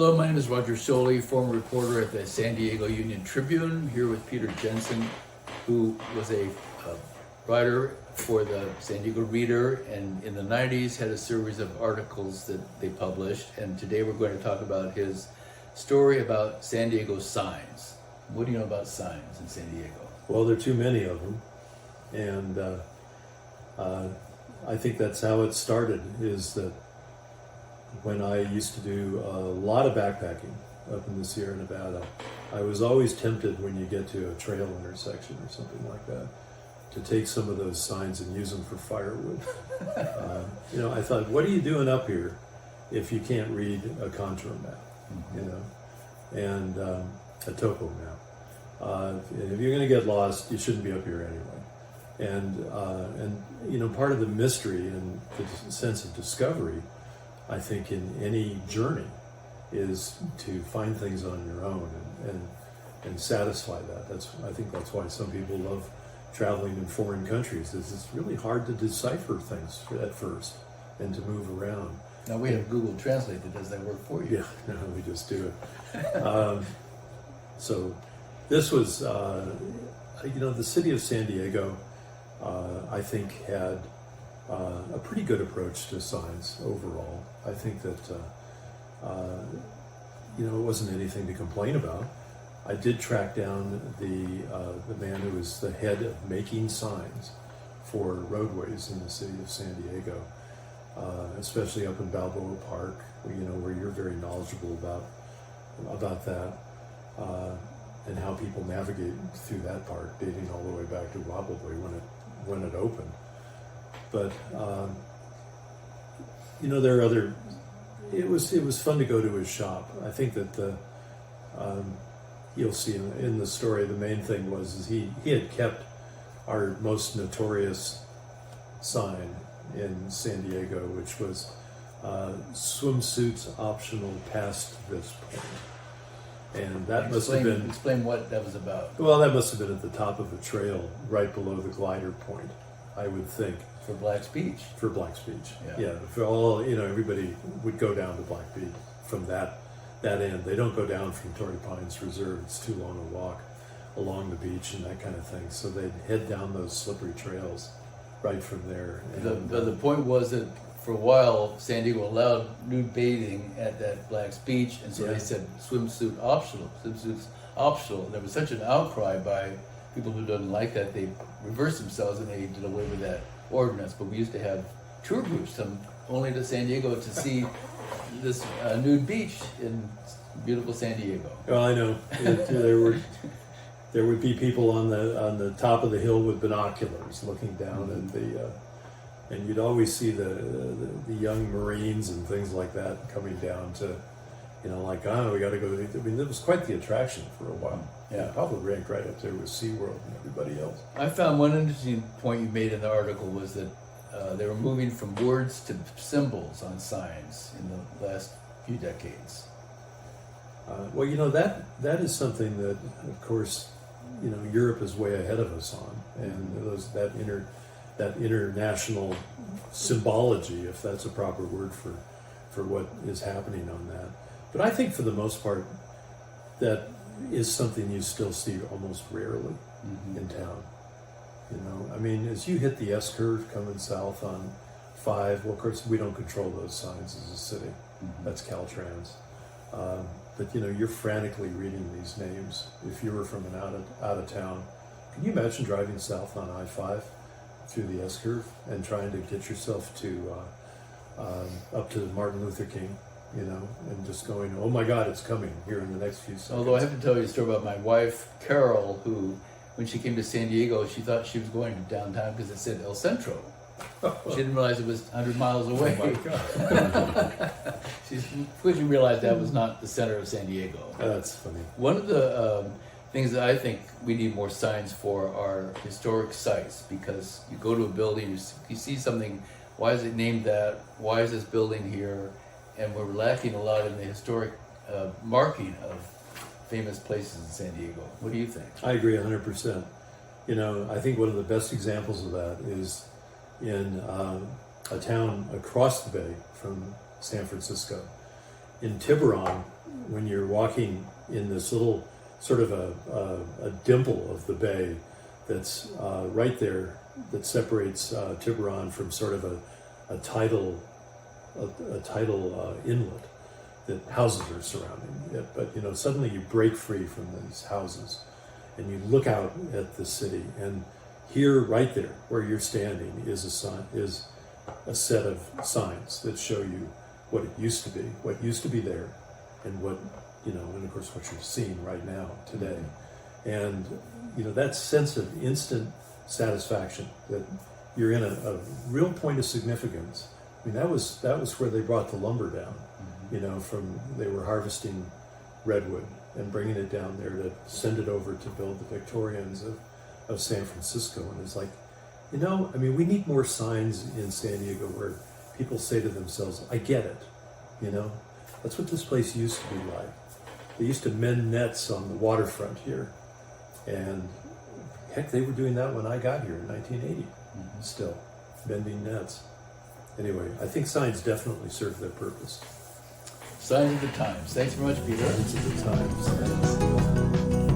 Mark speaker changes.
Speaker 1: Hello, my name is Roger Soli, former reporter at the San Diego Union Tribune, here with Peter Jensen, who was a writer for the San Diego Reader, and in the 90s had a series of articles that they published, and today we're going to talk about his story about San Diego signs. What do you know about signs in San Diego?
Speaker 2: Well, there are too many of them, and I think that's how it started, is that when I used to do a lot of backpacking up in the Sierra Nevada, I was always tempted when you get to a trail intersection or something like that to take some of those signs and use them for firewood. I thought, what are you doing up here if you can't read a contour map, and a topo map? If you're going to get lost, you shouldn't be up here anyway. And part of the mystery and the sense of discovery, I think, in any journey is to find things on your own and satisfy that. I think that's why some people love traveling in foreign countries. It's really hard to decipher things at first and to move around.
Speaker 1: Now we have Google Translate that does that work for you.
Speaker 2: Yeah, no, we just do it. So this was, the city of San Diego, I think, had a pretty good approach to signs overall. I think that it wasn't anything to complain about. I did track down the man who was the head of making signs for roadways in the city of San Diego, especially up in Balboa Park, where you're very knowledgeable about that, and how people navigate through that park, dating all the way back to probably when it opened. But there are other. It was fun to go to his shop. I think that you'll see in the story, the main thing was he had kept our most notorious sign in San Diego, which was swimsuits optional past this point. And that must have been...
Speaker 1: Explain what that was about.
Speaker 2: Well, that must have been at the top of a trail right below the glider point, I would think.
Speaker 1: For Black's Beach.
Speaker 2: For Black's Beach,
Speaker 1: yeah.
Speaker 2: For all, everybody would go down to Black Beach from that end. They don't go down from Torrey Pines Reserve. It's too long a walk along the beach and that kind of thing. So they'd head down those slippery trails right from there. And,
Speaker 1: the point was that for a while, San Diego allowed nude bathing at that Black's Beach, and so they said swimsuits optional. And there was such an outcry by people who didn't like that, they reversed themselves and they did away with that ordinance. But we used to have tour groups come only to San Diego to see this nude beach in beautiful San Diego.
Speaker 2: Well, I know there would be people on the top of the hill with binoculars looking down at and you'd always see the young Marines and things like that coming down to, we got to go to it was quite the attraction for a while. Yeah, probably ranked right up there with SeaWorld and everybody else.
Speaker 1: I found one interesting point you made in the article was that they were moving from words to symbols on signs in the last few decades.
Speaker 2: That is something that, of course, Europe is way ahead of us on, and that international symbology, if that's a proper word for what is happening on that. But I think for the most part, that is something you still see almost rarely in town. As you hit the S-curve coming south on 5, well, of course, we don't control those signs as a city. That's Caltrans. But you're frantically reading these names. If you were from an out of town, can you imagine driving south on I-5 through the S-curve and trying to get yourself to up to Martin Luther King, and just going, oh my God, it's coming here in the next few seconds.
Speaker 1: Although I have to tell you a story about my wife, Carol, who, when she came to San Diego, she thought she was going to downtown because it said El Centro. She didn't realize it was 100 miles away.
Speaker 2: Oh my God.
Speaker 1: She quickly realized that was not the center of San Diego.
Speaker 2: That's funny.
Speaker 1: One of the things that I think we need more signs for are historic sites, because you go to a building, you see something, why is it named that? Why is this building here? And we're lacking a lot in the historic marking of famous places in San Diego. What do you think?
Speaker 2: I agree 100%. I think one of the best examples of that is in a town across the bay from San Francisco. in Tiburon, when you're walking in this little sort of a dimple of the bay that's right there that separates Tiburon from sort of a tidal inlet that houses are surrounding it. But you know, suddenly you break free from these houses and you look out at the city, and here, right there, where you're standing, is a set of signs that show you what it used to be, what used to be there, and what, you know, and of course what you're seeing right now today. And you know, that sense of instant satisfaction that you're in a real point of significance. I mean, that was where they brought the lumber down. You know, they were harvesting redwood and bringing it down there to send it over to build the Victorians of San Francisco. And it's like, you know, I mean, we need more signs in San Diego where people say to themselves, I get it. You know, that's what this place used to be like. They used to mend nets on the waterfront here. And heck, they were doing that when I got here in 1980, still, mending nets. Anyway, I think signs definitely serve their purpose.
Speaker 1: Signs of the times. Thanks very much, Peter.
Speaker 2: Signs of the times.